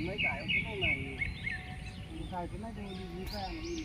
mấy cái này cái này thì đi ra là đi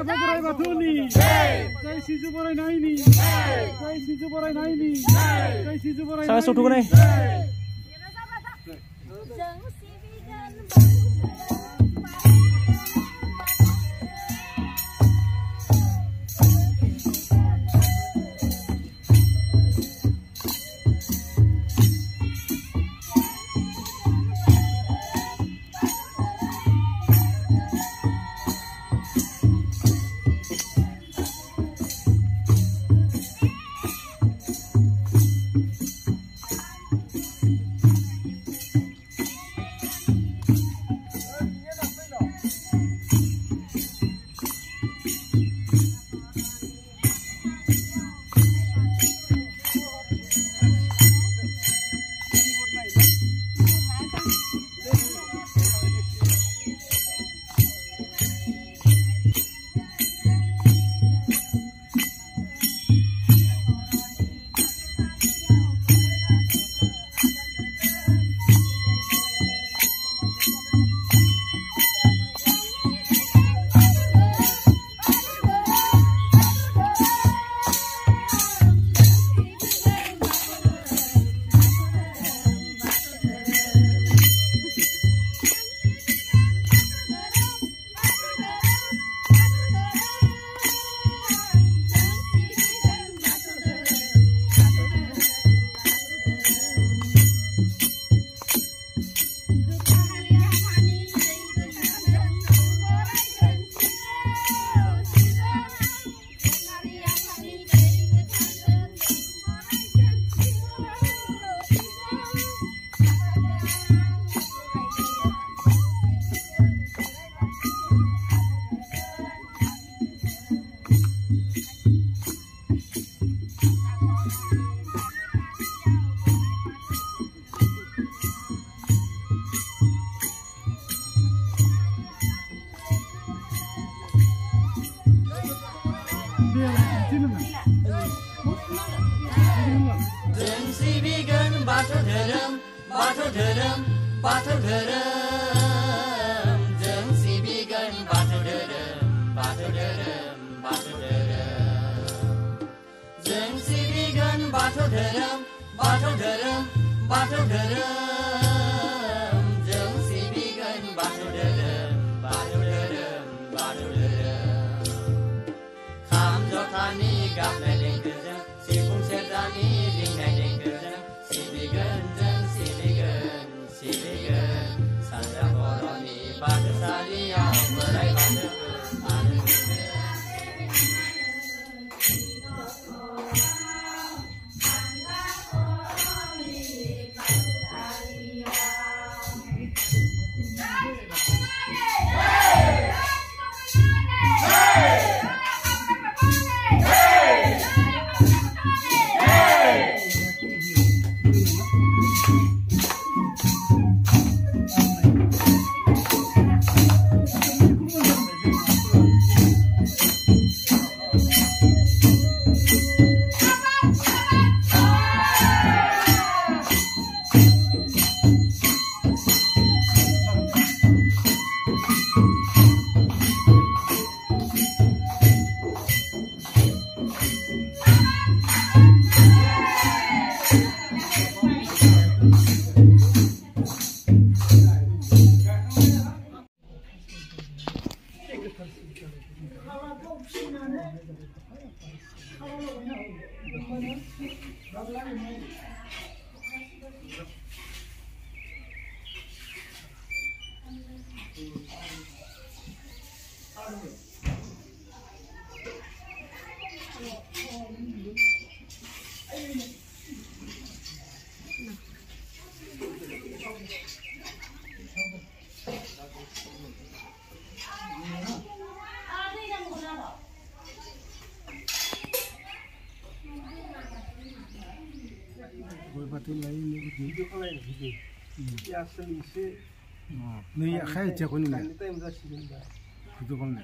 Bhadurai Bathuni, Jai Siju Borai Naini, Jai Siju Borai Naini, Jai Siju Borai. Saya sudah nih. Bathou धोरोम बाथौ धोरोम जों सिबिगोन बाथौ धोरोम बाथौ धोरोम बाथौ धोरोम जों सिबिगोन बाथौ धोरोम बाथौ धोरोम बाथौ धोरोम जों सिबिगोन बाथौ धोरोम बाथौ धोरोम बाथौ धोरोम खाम जथानि गाबनाय देंखोजों सिफुं सेरजानि रिंनाय देंखोजों सिबिगोन जों सिबिगोन सिबिगोन सानजा बर'नि बाथौसालियाव बोराइ बाथौखौ आलो नै आखाइ आथियाखौ नोङो गोबांनो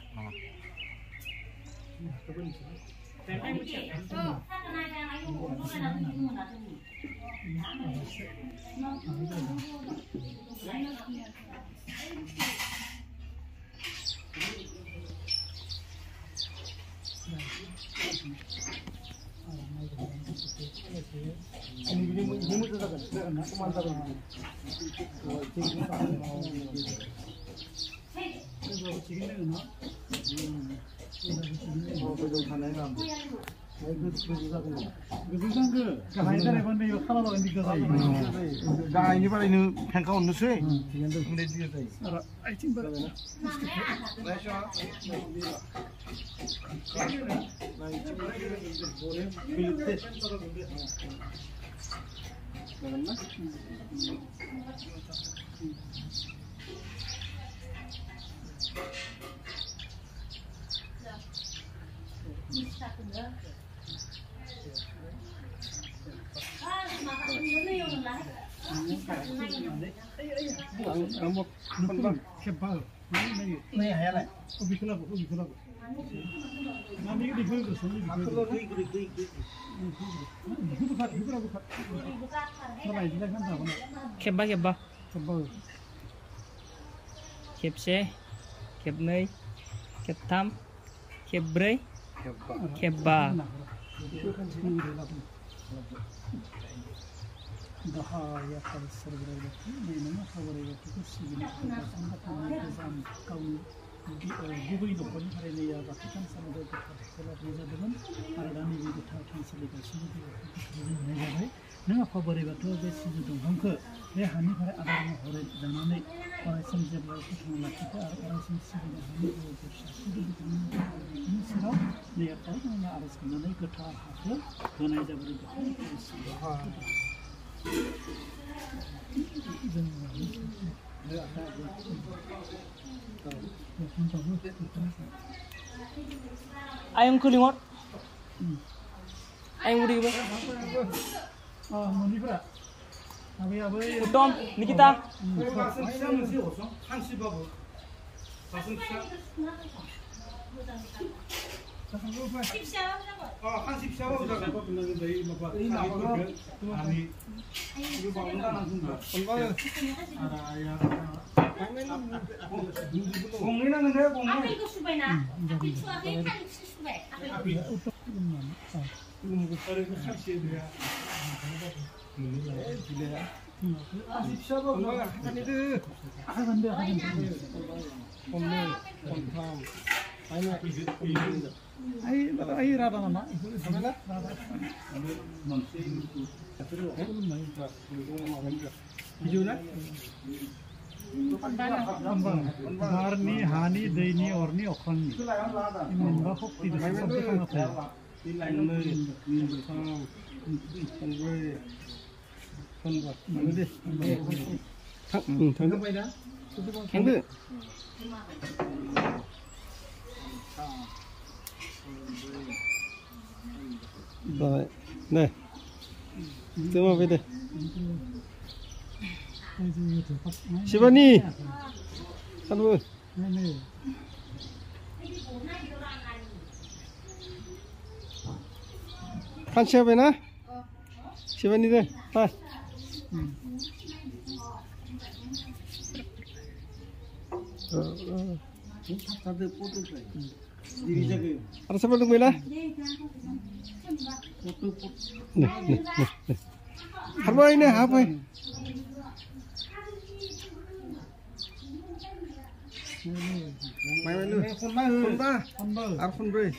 गाहायनि बारायनो फेंखा हरनोसै आथिं खेब्बा खेब्बा खेबसे खेबनै खेबथाम खेब्ब्रै खेब्बा Dahaya kali serberai batu, memang kawarai batu itu segini kebasan batu nizam kaum gugur dokoni hari ini ya batu kan sama dengan kalau nizam dengan ada nih di tahun selebrasi itu nizam nengah kawarai batu besi itu hangke hani hari ada yang hari zaman ini orang semjat batu semula kita orang semjat hani itu bersatu di ini serap nih kalau nengah ada sebenarnya kita hasil kenai jabari batu ayam kulimot ayam udah gimana? Tom, Nikita. Ay rada nama. Barni, hani, deni, orni, okhani. Imba hokti desa dekana tha. Thằng rồi, này, đưa vào về đây. Shivani, ăn luôn. Phan xe về nè. Shivani đây, Phan. Ada siapa dong Bella? Nih. Apa ini? Apa ini? Main dulu. Phone bơi.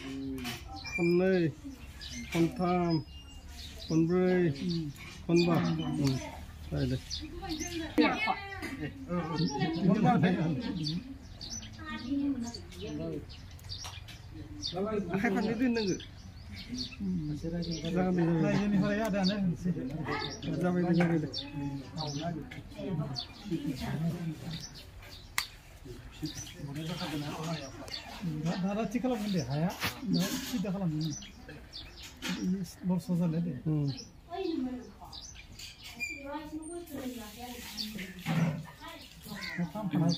Phone nơi. Phone tham. Phone bơi. Phone ba. Đây đây. Hai phần đi đừng ngự. Ra bây giờ. Này ini hari ada nih. Ra bây giờ đây. Nara cikal pun deh, ya. Tidak kalah ini. Bor sozal deh. Kam panas.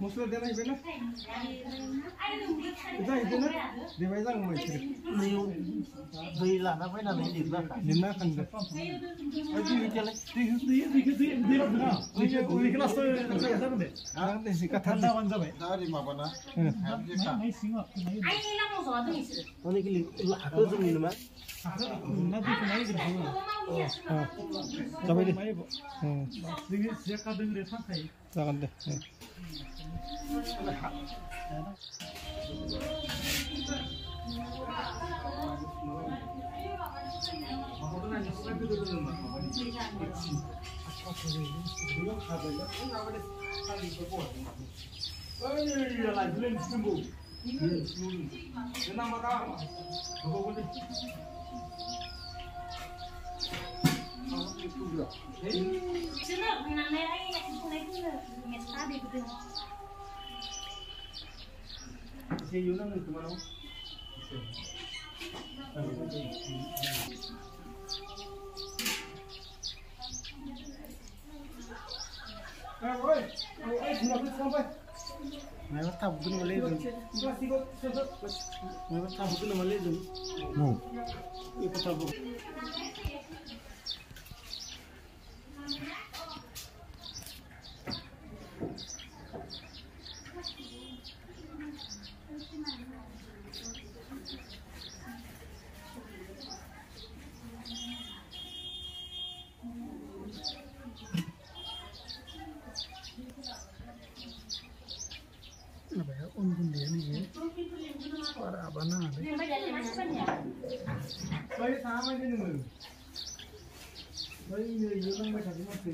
Muslim dia naik benar. Itu na. Dia bayar nggak macam. Beli lah, apa yang namanya dibeli? Lima kan. Di kelas tu apa deh? Nanti sih kata. Tanda wanza baik. Dari mana na? Naik singa. Ini kili lah tu sini nama. Nanti naik gitu. Coba deh. Dengan siapa dengan santai. Jangan deh. Mereka tahu nama lezat. Mereka tahu nama lezat. Itu tahu. Apa ya? Ungun dia ni. Para abang nak. Bayi sama je ni. Bayi ni yang macam ni macam.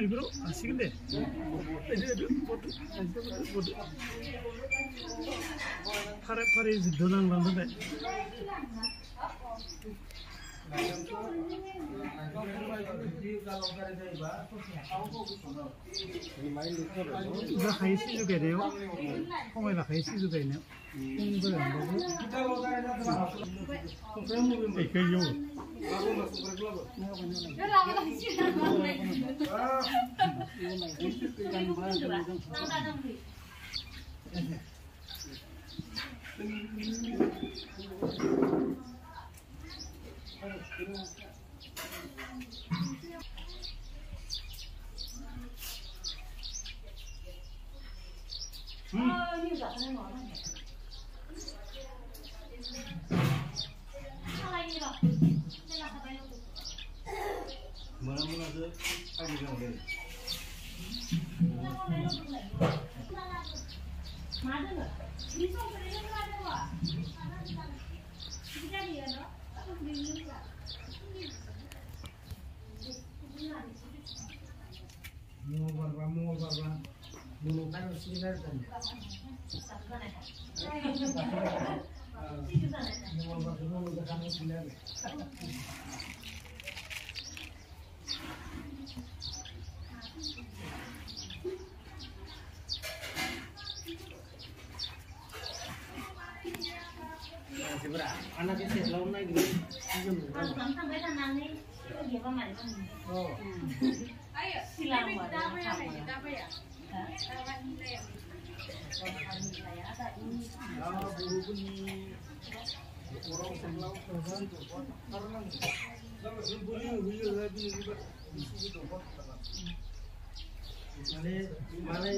Bro, asik deh. Pare dolang banget deh. Udah kaisi juga deh, kok malah kaisi juga ini. Kayu. Anaknya sih lawan lagi. Ayo, silang mana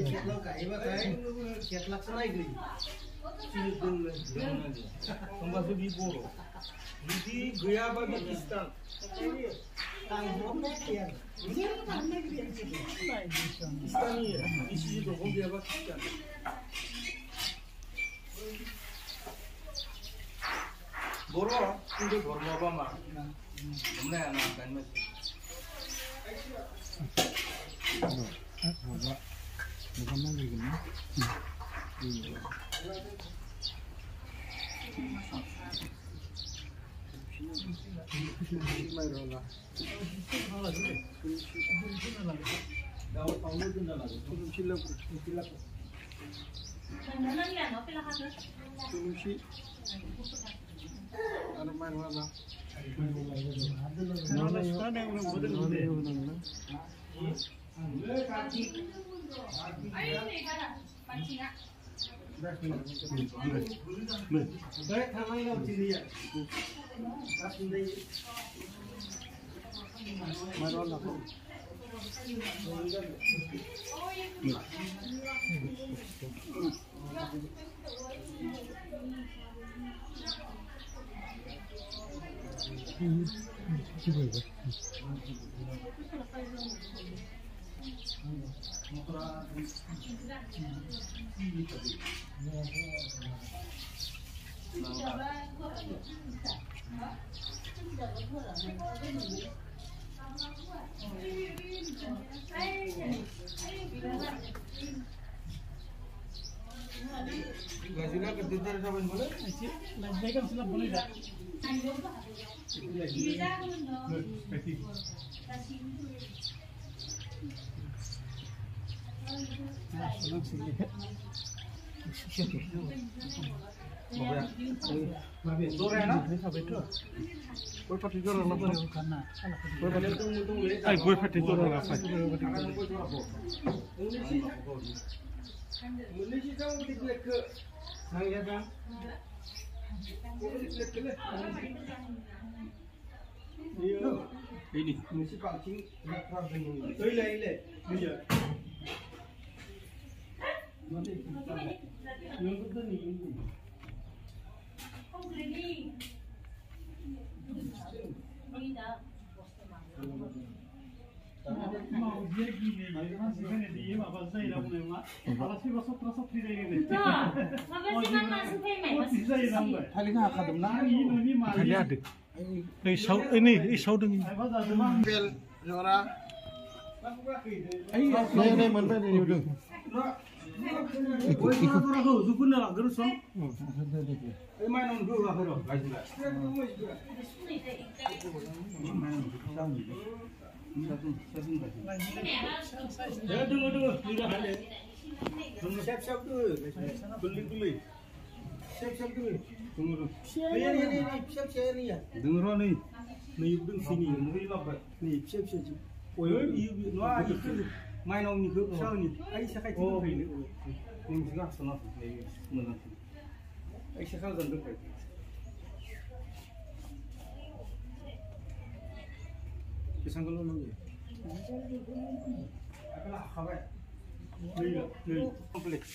setlak kayak setlak senai gini. Termasuk di Boro. Di Guyaba Pakistan. Istania, di sini tuh Guyaba Pakistan. Boro, itu Boro apa mah? Mana yang akan masuk? Hãy subscribe cho kênh Ghiền Mì Gõ để không bỏ lỡ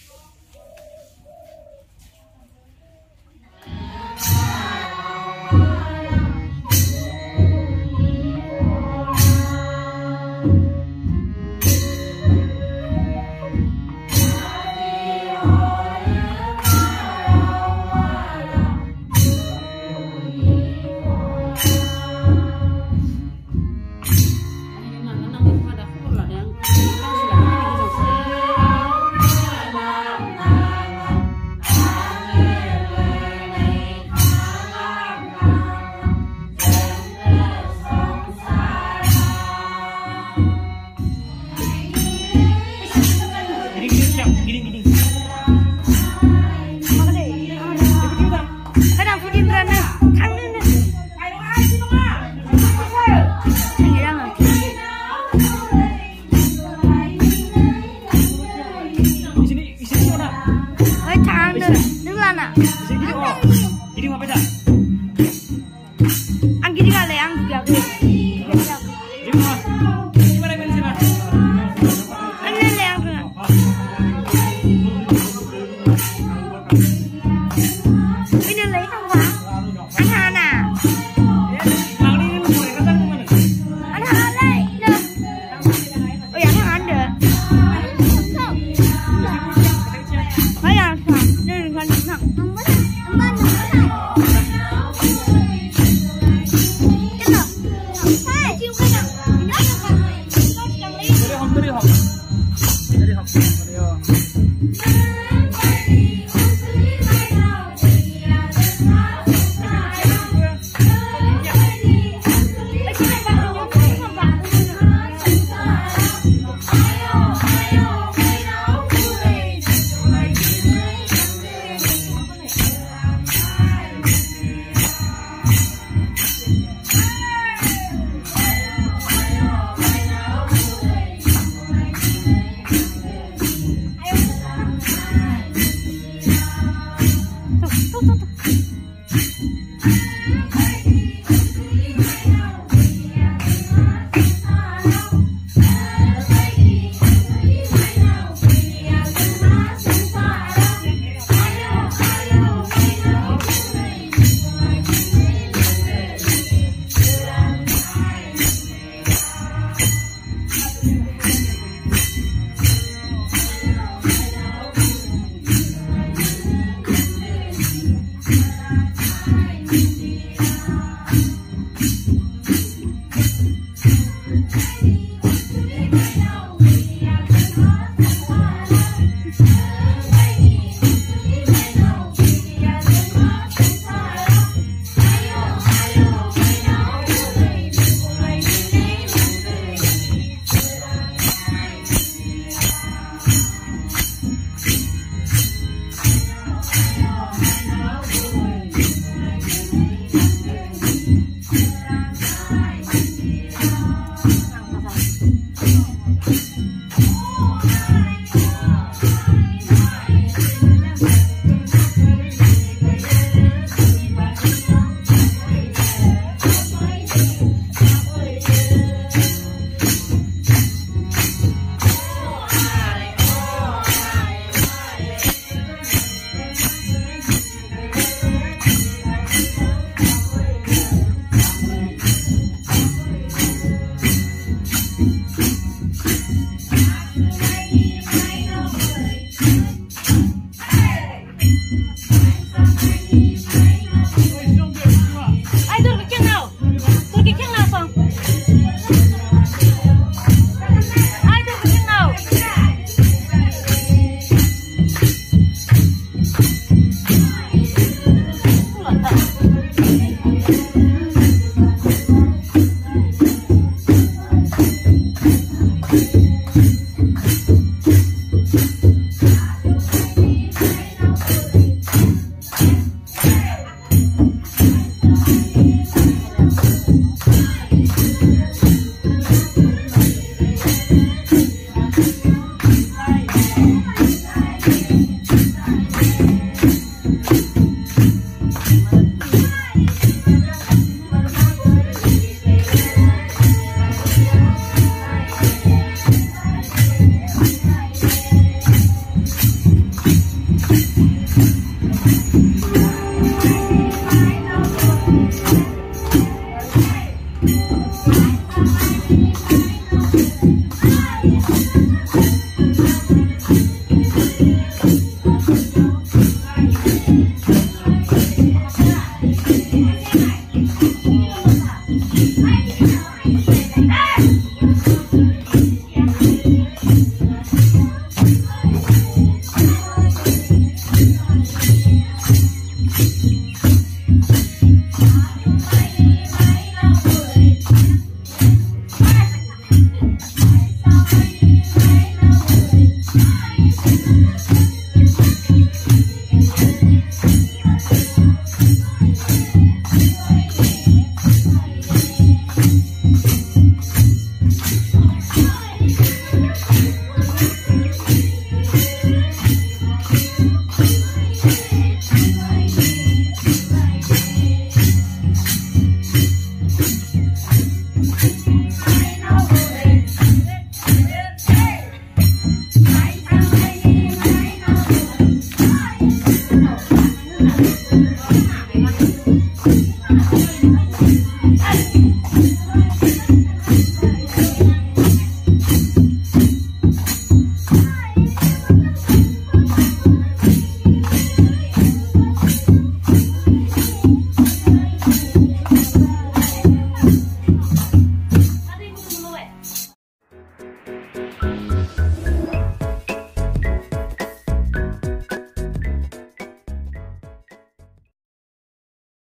Thank you.